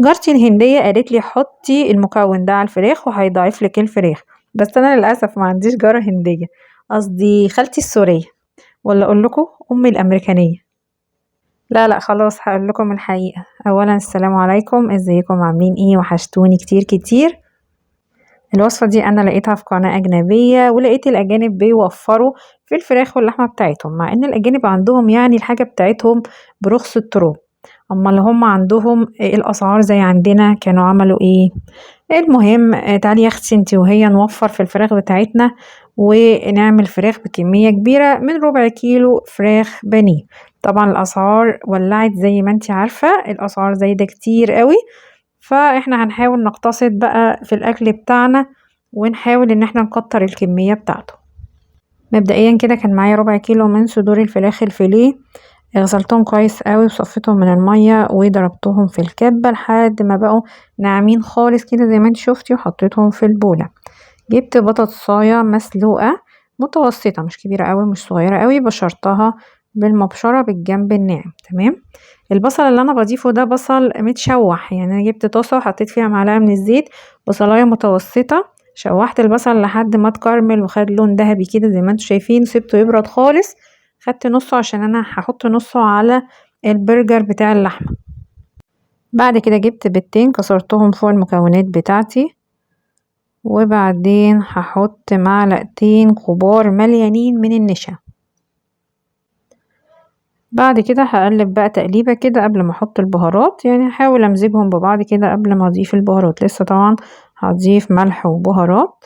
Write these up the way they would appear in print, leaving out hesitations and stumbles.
جارتي الهندية قالت لي حطي المكون ده على الفراخ وهيضاعف لك الفراخ. بس انا للاسف ما عنديش جارة هندية، قصدي خالتي السورية، ولا اقول لكم امي الامريكانية. لا لا خلاص هقول لكم الحقيقة. اولا السلام عليكم، ازيكم عاملين ايه؟ وحشتوني كتير كتير. الوصفة دي انا لقيتها في قناة اجنبية، ولقيت الاجانب بيوفروا في الفراخ واللحمة بتاعتهم، مع ان الاجانب عندهم يعني الحاجة بتاعتهم برخص التراب. اما اللي هم عندهم الاسعار زي عندنا كانوا عملوا ايه؟ المهم تعالي يا اختي انتي وهي نوفر في الفراخ بتاعتنا، ونعمل فراخ بكمية كبيرة من ربع كيلو فراخ بانيه. طبعا الاسعار ولعت زي ما انتي عارفة، الاسعار زايدة كتير قوي. فاحنا هنحاول نقتصد بقى في الاكل بتاعنا، ونحاول ان احنا نكتر الكمية بتاعته. مبدئيا كده كان معايا ربع كيلو من صدور الفراخ الفيليه، غسلتهم كويس قوي وصفيتهم من المية وضربتهم في الكبة لحد ما بقوا ناعمين خالص كده زي ما انت شفتي، وحطيتهم في البولة. جبت بطاطساية مسلوقة متوسطة، مش كبيرة قوي مش صغيرة قوي، بشرتها بالمبشرة بالجنب الناعم. تمام. البصل اللي انا بضيفه ده بصل متشوح، يعني انا جبت طاسة وحطيت فيها معلقة من الزيت، بصلاية متوسطة، شوحت البصل لحد ما اتكرمل وخد لون ذهبي كده زي ما انتوا شايفين، سبته يبرد خالص. خدت نصه عشان انا هحط نصه على البرجر بتاع اللحمة. بعد كده جبت بيضتين كسرتهم فوق المكونات بتاعتي، وبعدين هحط معلقتين كبار مليانين من النشا. بعد كده هقلب بقى تقليبة كده قبل ما احط البهارات، يعني هحاول امزجهم ببعض كده قبل ما اضيف البهارات. لسه طبعا هضيف ملح وبهارات.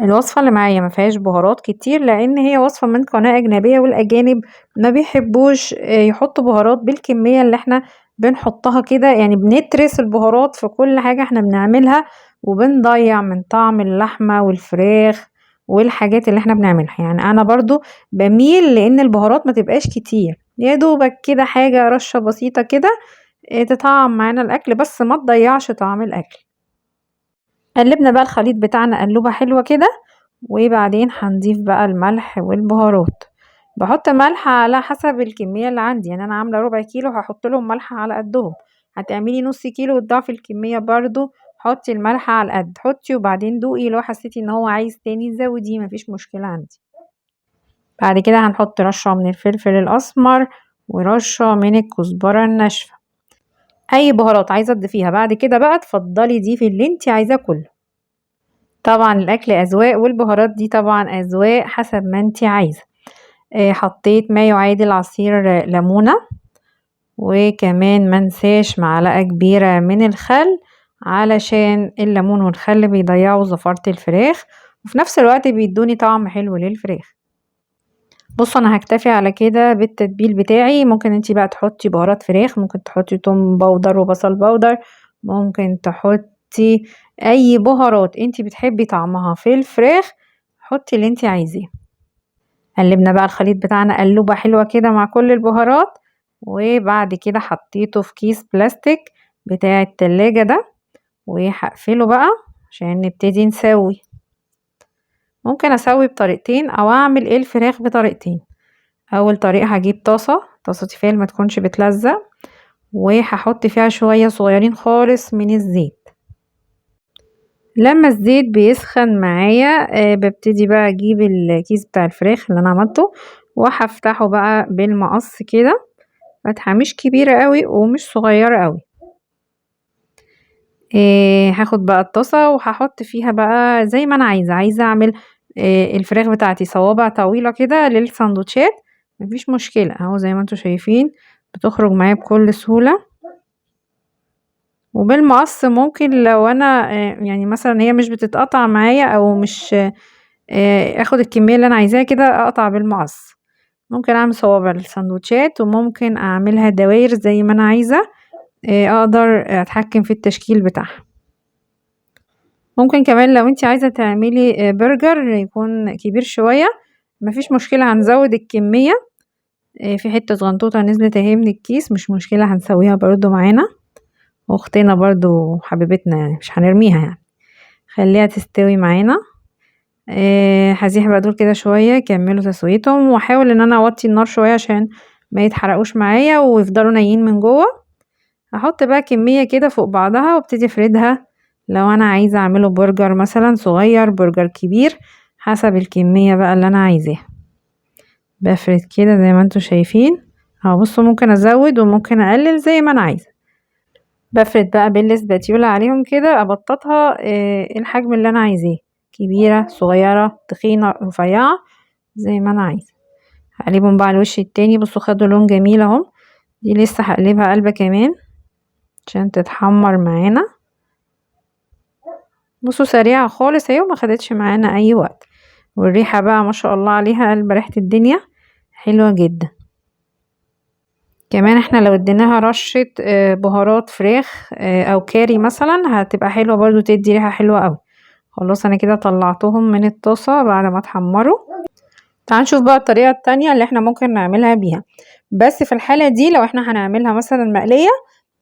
الوصفة اللي معايا ما فيهاش بهارات كتير، لان هي وصفة من قناة اجنبية، والاجانب ما بيحبوش يحطوا بهارات بالكمية اللي احنا بنحطها كده، يعني بنترس البهارات في كل حاجة احنا بنعملها، وبنضيع من طعم اللحمة والفراخ والحاجات اللي احنا بنعملها. يعني انا برضو بميل لان البهارات ما تبقاش كتير، يا دوبك كده حاجة رشة بسيطة كده تطعم معانا الاكل، بس ما تضيعش طعم الاكل. قلبنا بقى الخليط بتاعنا قلوبة حلوة كده، وبعدين هنضيف بقى الملح والبهارات. بحط ملح على حسب الكمية اللي عندي، يعني انا عاملة ربع كيلو هحط لهم ملح على قدهم. هتعملي نص كيلو وتضاعفي الكمية برضو، حطي الملح على القد، حطي وبعدين دوقي، لو حسيتي ان هو عايز تاني زوديه مفيش مشكلة عندي. بعد كده هنحط رشة من الفلفل الاسمر ورشة من الكزبرة الناشفة. اي بهارات عايزة تضيفيها بعد كده بقى اتفضلي ضيفي اللي انت عايزاه كله. طبعا الاكل اذواق، والبهارات دي طبعا اذواق حسب ما انتي عايزه. حطيت ما يعادل عصير ليمونه، وكمان منساش معلقه كبيره من الخل، علشان الليمون والخل بيضيعوا زفاره الفراخ، وفي نفس الوقت بيدوني طعم حلو للفراخ. بصوا انا هكتفي على كده بالتتبيل بتاعي. ممكن انتي بقى تحطي بهارات فراخ، ممكن تحطي توم باودر وبصل باودر، ممكن تحطي اي بهارات انتي بتحبي طعمها في الفراخ، حطي اللي انتي عايزاه. قلبنا بقى الخليط بتاعنا قلوبة حلوة كده مع كل البهارات، وبعد كده حطيته في كيس بلاستيك بتاع التلاجة ده، وهقفله بقى عشان نبتدي نسوي. ممكن اسوي بطريقتين او اعمل الفراخ بطريقتين. اول طريقة هجيب طاسة تيفال ما تكونش بتلزق، وهحط فيها شوية صغيرين خالص من الزيت. لما الزيت بيسخن معايا ببتدي بقى اجيب الكيس بتاع الفراخ اللي انا عملته، وهفتحه بقى بالمقص كده، فتحة مش كبيرة قوي ومش صغيرة قوي. هاخد بقى الطاسة وهحط فيها بقى زي ما انا عايزة اعمل الفراخ بتاعتي صوابع طويلة كده للسندوتشات، مفيش مشكلة اهو زي ما انتوا شايفين بتخرج معايا بكل سهولة. وبالمقص ممكن لو انا يعني مثلا هي مش بتتقطع معايا او مش اخد الكمية اللي انا عايزاها كده اقطع بالمقص. ممكن اعمل صوابع للسندوتشات، وممكن اعملها دواير زي ما انا عايزة، اقدر اتحكم في التشكيل بتاعها. ممكن كمان لو انت عايزة تعملي برجر يكون كبير شوية مفيش مشكلة، هنزود الكمية. في حتة صغنطوطة نزلت اهي من الكيس، مش مشكلة هنسويها برضو معانا، واختنا برضو حبيبتنا يعني مش هنرميها يعني، خليها تستوي معانا. هسيح بقى دول كده شوية يكملوا تسويتهم، واحاول ان انا اوطي النار شوية عشان ما يتحرقوش معايا ويفضلوا نيين من جوه. هحط بقى كمية كده فوق بعضها وابتدي افردها، لو انا عايزة اعمله برجر مثلا صغير برجر كبير حسب الكمية بقى اللي انا عايزاها. بفرد كده زي ما انتوا شايفين اهو. بصوا ممكن ازود وممكن اقلل زي ما انا عايزة. بفرد بقى بالسباتيولا عليهم كده ابططها الحجم اللي انا عايزاه، كبيرة صغيرة تخينة رفيعة زي ما انا عايزة. هقلبهم بقى على الوش التاني. بصوا خدوا لون جميل اهو. دي لسه هقلبها قلبة كمان عشان تتحمر معانا. بصوا سريعة خالص اهي وما خدتش معانا اي وقت. والريحة بقى ما شاء الله عليها قلب ريحة الدنيا حلوة جدا. كمان احنا لو اديناها رشة بهارات فراخ او كاري مثلا هتبقى حلوة برضو، تدي ريحة حلوة اوي. خلاص انا كده طلعتهم من الطاسة بعد ما اتحمروا. تعال نشوف بقى الطريقة التانية اللي احنا ممكن نعملها بيها. بس في الحالة دي لو احنا هنعملها مثلا مقلية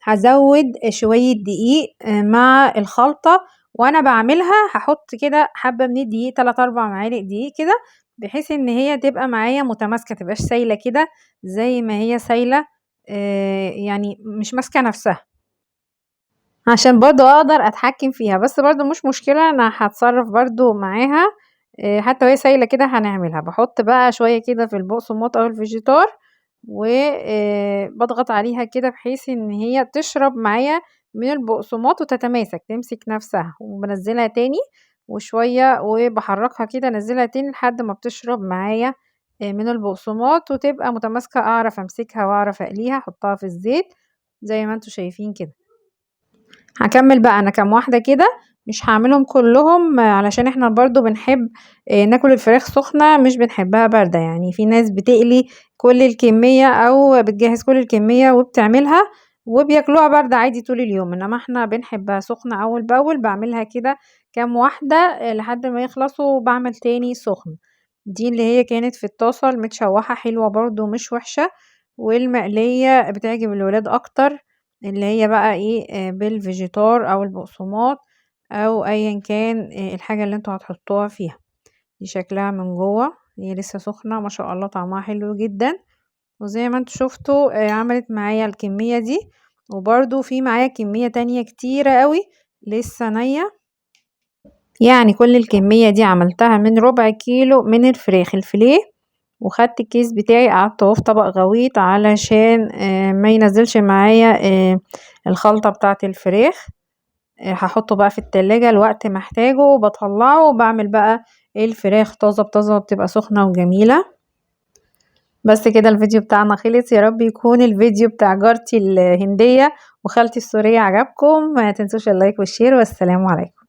هزود شوية دقيق مع الخلطة. وانا بعملها هحط كده حبة من الدقيق 3-4 معالق دقيق كده، بحيث ان هي تبقى معايا متماسكة، تبقاش سايلة كده زي ما هي سايلة يعني مش ماسكة نفسها، عشان برضو اقدر اتحكم فيها. بس برضو مش مشكلة، انا هتصرف برضو معاها حتى وهي سايلة كده هنعملها. بحط بقى شوية كده في البقسماط او الفيجيتار وبضغط عليها كده بحيث ان هي تشرب معايا من البقسماط وتتماسك تمسك نفسها، وبنزلها تاني وشوية وبحركها كده انزلها تاني لحد ما بتشرب معايا من البقسماط وتبقى متماسكة، اعرف امسكها واعرف اقليها. احطها في الزيت زي ما انتوا شايفين كده. هكمل بقى انا كام واحدة كده، مش هعملهم كلهم علشان احنا برضو بنحب ناكل الفراخ سخنة، مش بنحبها باردة. يعني في ناس بتقلي كل الكمية او بتجهز كل الكمية وبتعملها وبياكلوها باردة عادي طول اليوم، انما احنا بنحبها سخنة اول باول. بعملها كده كام واحدة لحد ما يخلصوا وبعمل تاني سخن. دي اللي هي كانت في الطاسة المتشوحة حلوة برضو مش وحشة، والمقلية بتعجب الولاد اكتر اللي هي بقى ايه بالفيجيتار او البقسماط او ايا كان الحاجة اللي انتوا هتحطوها فيها. دي شكلها من جوه هي لسه سخنة ما شاء الله، طعمها حلو جدا. وزي ما انتوا شفتوا عملت معايا الكمية دي، وبرده في معايا كمية تانية كتيرة قوي لسه نية. يعني كل الكمية دي عملتها من ربع كيلو من الفراخ الفيليه، وخدت الكيس بتاعي قعدته في طبق غويط علشان ما ينزلش معايا الخلطة بتاعة الفراخ. هحطه بقى في التلاجة الوقت محتاجه وبطلعه وبعمل بقى الفراخ طازة بطازة بتبقى سخنة وجميلة. بس كده الفيديو بتاعنا خلص. يا رب يكون الفيديو بتاع جارتي الهندية وخالتي السورية عجبكم. ما تنسوش اللايك والشير والسلام عليكم.